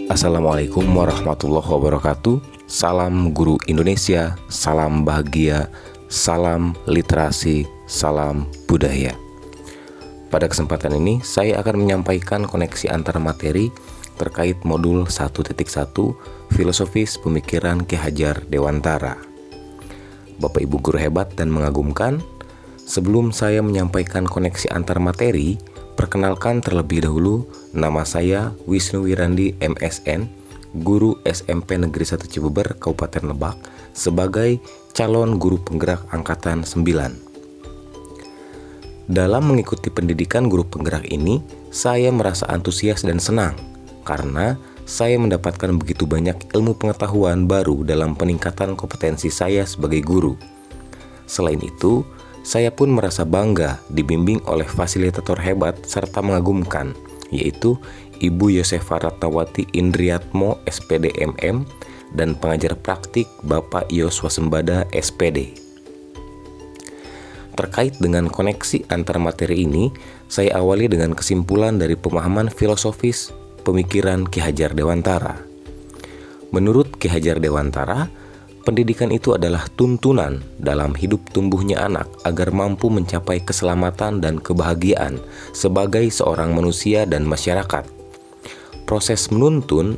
Assalamualaikum warahmatullahi wabarakatuh. Salam guru Indonesia, salam bahagia, salam literasi, salam budaya. Pada kesempatan ini saya akan menyampaikan koneksi antar materi terkait modul 1.1 Filosofis Pemikiran Ki Hajar Dewantara. Bapak Ibu guru hebat dan mengagumkan, sebelum saya menyampaikan koneksi antar materi, perkenalkan terlebih dahulu, nama saya Wisnu Wirandi MSN, Guru SMP Negeri 1 Cibeber, Kabupaten Lebak, sebagai calon guru penggerak Angkatan 9. Dalam mengikuti pendidikan guru penggerak ini, saya merasa antusias dan senang, karena saya mendapatkan begitu banyak ilmu pengetahuan baru dalam peningkatan kompetensi saya sebagai guru. Selain itu, saya pun merasa bangga dibimbing oleh fasilitator hebat serta mengagumkan, yaitu Ibu Yosefa Ratnawati Indriatmo SPD MM dan pengajar praktik Bapak Yoswa Sembada SPD. Terkait dengan koneksi antar materi ini, saya awali dengan kesimpulan dari pemahaman filosofis pemikiran Ki Hajar Dewantara. Menurut Ki Hajar Dewantara, pendidikan itu adalah tuntunan dalam hidup tumbuhnya anak agar mampu mencapai keselamatan dan kebahagiaan sebagai seorang manusia dan masyarakat. Proses menuntun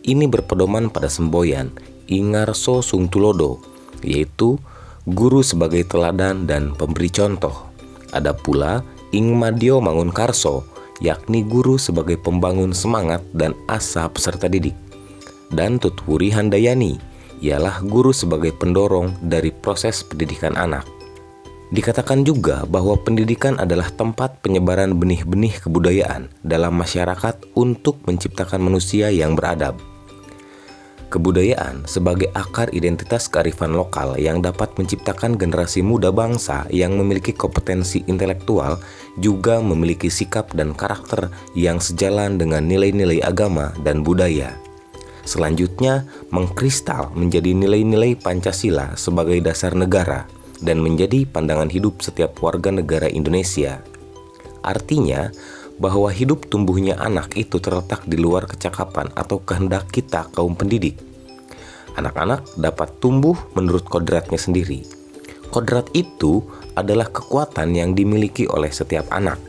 ini berpedoman pada semboyan Ingarso Sung Tulodo, yaitu guru sebagai teladan dan pemberi contoh. Ada pula Ingmadio Mangunkarso, yakni guru sebagai pembangun semangat dan asa peserta didik. Dan Tutwuri Handayani, ialah guru sebagai pendorong dari proses pendidikan anak. Dikatakan juga bahwa pendidikan adalah tempat penyebaran benih-benih kebudayaan dalam masyarakat untuk menciptakan manusia yang beradab. Kebudayaan sebagai akar identitas kearifan lokal yang dapat menciptakan generasi muda bangsa yang memiliki kompetensi intelektual, juga memiliki sikap dan karakter yang sejalan dengan nilai-nilai agama dan budaya. Selanjutnya, mengkristal menjadi nilai-nilai Pancasila sebagai dasar negara dan menjadi pandangan hidup setiap warga negara Indonesia. Artinya, bahwa hidup tumbuhnya anak itu terletak di luar kecakapan atau kehendak kita kaum pendidik. Anak-anak dapat tumbuh menurut kodratnya sendiri. Kodrat itu adalah kekuatan yang dimiliki oleh setiap anak.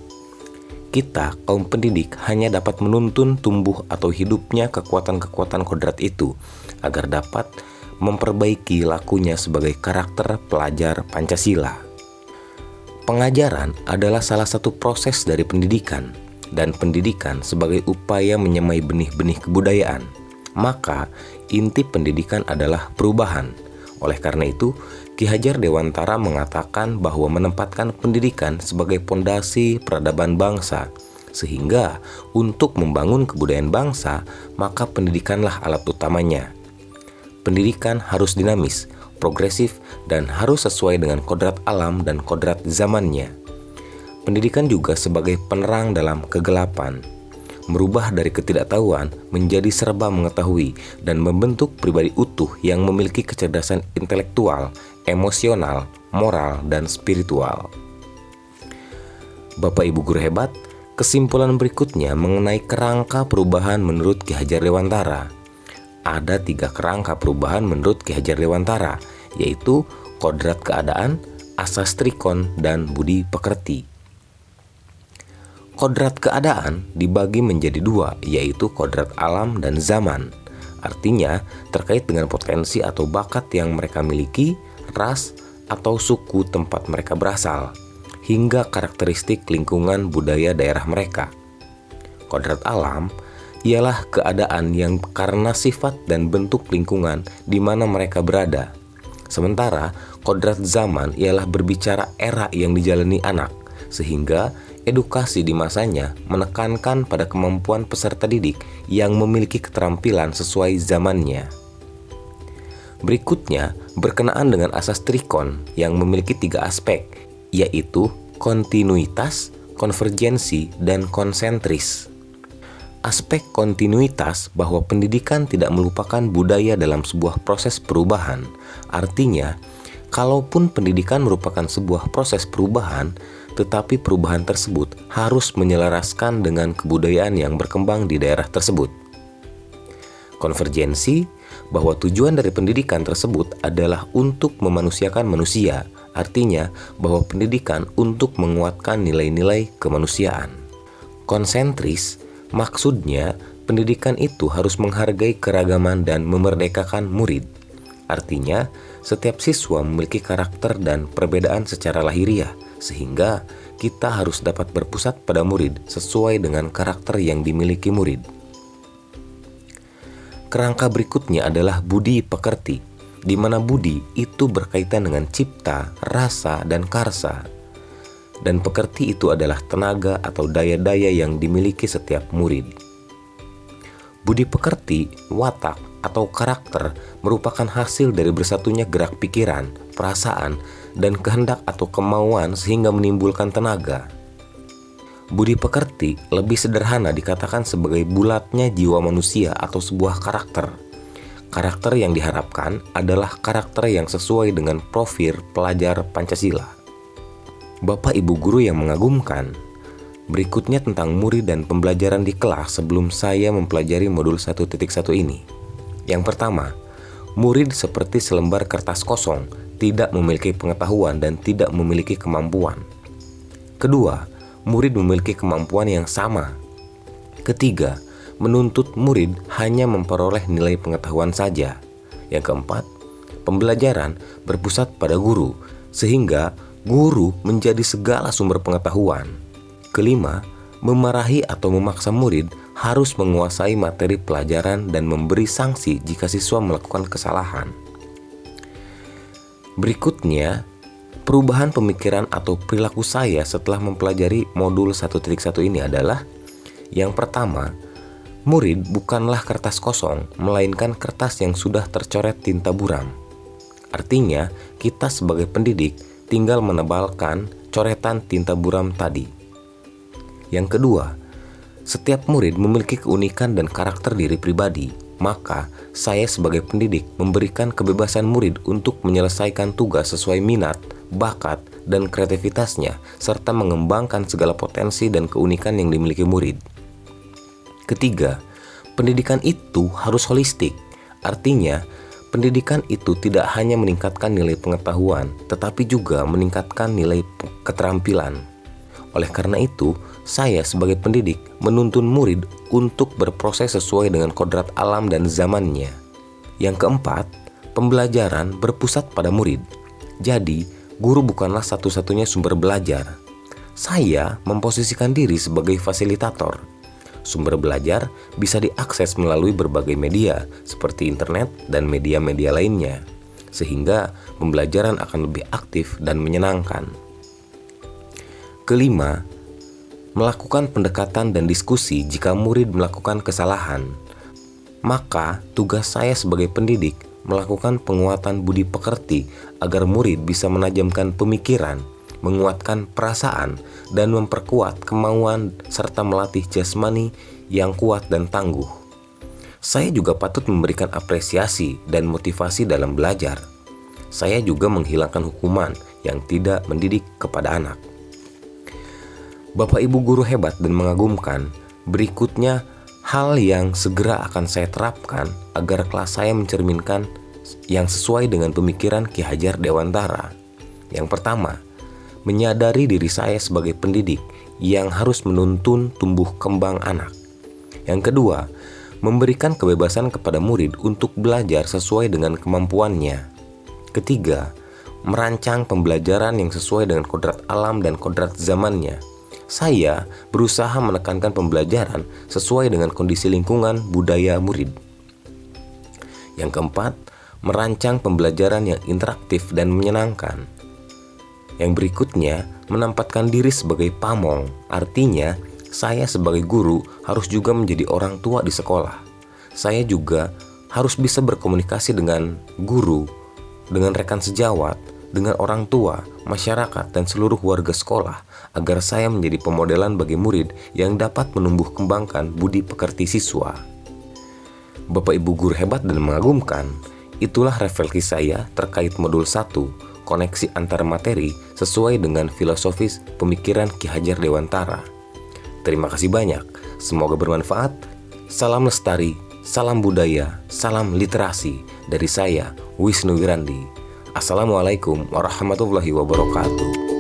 Kita, kaum pendidik, hanya dapat menuntun tumbuh atau hidupnya kekuatan-kekuatan kodrat itu agar dapat memperbaiki lakunya sebagai karakter pelajar Pancasila. Pengajaran adalah salah satu proses dari pendidikan, dan pendidikan sebagai upaya menyemai benih-benih kebudayaan. Maka, inti pendidikan adalah perubahan. Oleh karena itu, Ki Hajar Dewantara mengatakan bahwa menempatkan pendidikan sebagai pondasi peradaban bangsa, sehingga untuk membangun kebudayaan bangsa, maka pendidikanlah alat utamanya. Pendidikan harus dinamis, progresif, dan harus sesuai dengan kodrat alam dan kodrat zamannya. Pendidikan juga sebagai penerang dalam kegelapan, merubah dari ketidaktahuan menjadi serba mengetahui dan membentuk pribadi utuh yang memiliki kecerdasan intelektual, emosional, moral, dan spiritual. Bapak Ibu guru hebat, kesimpulan berikutnya mengenai kerangka perubahan menurut Ki Hajar Dewantara. Ada 3 kerangka perubahan menurut Ki Hajar Dewantara, yaitu kodrat keadaan, asas trikon, dan budi pekerti. Kodrat keadaan dibagi menjadi 2, yaitu kodrat alam dan zaman. Artinya, terkait dengan potensi atau bakat yang mereka miliki, ras atau suku tempat mereka berasal, hingga karakteristik lingkungan budaya daerah mereka. Kodrat alam ialah keadaan yang karena sifat dan bentuk lingkungan di mana mereka berada. Sementara kodrat zaman ialah berbicara era yang dijalani anak, sehingga edukasi di masanya menekankan pada kemampuan peserta didik yang memiliki keterampilan sesuai zamannya. Berikutnya, berkenaan dengan asas trikon yang memiliki 3 aspek, yaitu kontinuitas, konvergensi, dan konsentris. Aspek kontinuitas bahwa pendidikan tidak melupakan budaya dalam sebuah proses perubahan. Artinya, kalaupun pendidikan merupakan sebuah proses perubahan, tetapi perubahan tersebut harus menyelaraskan dengan kebudayaan yang berkembang di daerah tersebut. Konvergensi, bahwa tujuan dari pendidikan tersebut adalah untuk memanusiakan manusia, artinya bahwa pendidikan untuk menguatkan nilai-nilai kemanusiaan. Konsentris, maksudnya pendidikan itu harus menghargai keragaman dan memerdekakan murid. Artinya, setiap siswa memiliki karakter dan perbedaan secara lahiriah, sehingga kita harus dapat berpusat pada murid sesuai dengan karakter yang dimiliki murid. Kerangka berikutnya adalah budi pekerti, di mana budi itu berkaitan dengan cipta, rasa, dan karsa. Dan pekerti itu adalah tenaga atau daya-daya yang dimiliki setiap murid. Budi pekerti, watak, atau karakter merupakan hasil dari bersatunya gerak pikiran, perasaan, dan kehendak atau kemauan sehingga menimbulkan tenaga. Budi pekerti lebih sederhana dikatakan sebagai bulatnya jiwa manusia atau sebuah karakter. Karakter yang diharapkan adalah karakter yang sesuai dengan profil pelajar Pancasila. Bapak Ibu guru yang mengagumkan, berikutnya tentang murid dan pembelajaran di kelas sebelum saya mempelajari modul 1.1 ini. Yang pertama, murid seperti selembar kertas kosong, tidak memiliki pengetahuan dan tidak memiliki kemampuan. Kedua, murid memiliki kemampuan yang sama. Ketiga, menuntut murid hanya memperoleh nilai pengetahuan saja. Yang keempat, pembelajaran berpusat pada guru, sehingga guru menjadi segala sumber pengetahuan. Kelima, memarahi atau memaksa murid harus menguasai materi pelajaran dan memberi sanksi jika siswa melakukan kesalahan. Berikutnya, perubahan pemikiran atau perilaku saya setelah mempelajari modul 1.1 ini adalah: yang pertama, murid bukanlah kertas kosong, melainkan kertas yang sudah tercoret tinta buram. Artinya, kita sebagai pendidik tinggal menebalkan coretan tinta buram tadi. Yang kedua, setiap murid memiliki keunikan dan karakter diri pribadi, maka saya sebagai pendidik memberikan kebebasan murid untuk menyelesaikan tugas sesuai minat, bakat, dan kreativitasnya, serta mengembangkan segala potensi dan keunikan yang dimiliki murid. Ketiga, pendidikan itu harus holistik, artinya pendidikan itu tidak hanya meningkatkan nilai pengetahuan, tetapi juga meningkatkan nilai keterampilan. Oleh karena itu, saya sebagai pendidik menuntun murid untuk berproses sesuai dengan kodrat alam dan zamannya. Yang keempat, pembelajaran berpusat pada murid. Jadi, guru bukanlah satu-satunya sumber belajar. Saya memposisikan diri sebagai fasilitator. Sumber belajar bisa diakses melalui berbagai media seperti internet dan media-media lainnya, sehingga pembelajaran akan lebih aktif dan menyenangkan. Kelima, melakukan pendekatan dan diskusi jika murid melakukan kesalahan. Maka tugas saya sebagai pendidik melakukan penguatan budi pekerti agar murid bisa menajamkan pemikiran, menguatkan perasaan, dan memperkuat kemauan serta melatih jasmani yang kuat dan tangguh. Saya juga patut memberikan apresiasi dan motivasi dalam belajar. Saya juga menghilangkan hukuman yang tidak mendidik kepada anak. Bapak Ibu guru hebat dan mengagumkan, berikutnya hal yang segera akan saya terapkan agar kelas saya mencerminkan yang sesuai dengan pemikiran Ki Hajar Dewantara. Yang pertama, menyadari diri saya sebagai pendidik yang harus menuntun tumbuh kembang anak. Yang kedua, memberikan kebebasan kepada murid untuk belajar sesuai dengan kemampuannya. Ketiga, merancang pembelajaran yang sesuai dengan kodrat alam dan kodrat zamannya. Saya berusaha menekankan pembelajaran sesuai dengan kondisi lingkungan budaya murid. Yang keempat, merancang pembelajaran yang interaktif dan menyenangkan. Yang berikutnya, menempatkan diri sebagai pamong, artinya saya sebagai guru harus juga menjadi orang tua di sekolah. Saya juga harus bisa berkomunikasi dengan guru, dengan rekan sejawat, dengan orang tua, masyarakat, dan seluruh warga sekolah agar saya menjadi pemodelan bagi murid yang dapat menumbuh kembangkan budi pekerti siswa. Bapak Ibu guru hebat dan mengagumkan, itulah refleksi saya terkait modul 1, koneksi antar materi sesuai dengan filosofis pemikiran Ki Hajar Dewantara. Terima kasih banyak, semoga bermanfaat. Salam lestari, salam budaya, salam literasi dari saya, Wisnu Wirandi. Assalamualaikum warahmatullahi wabarakatuh.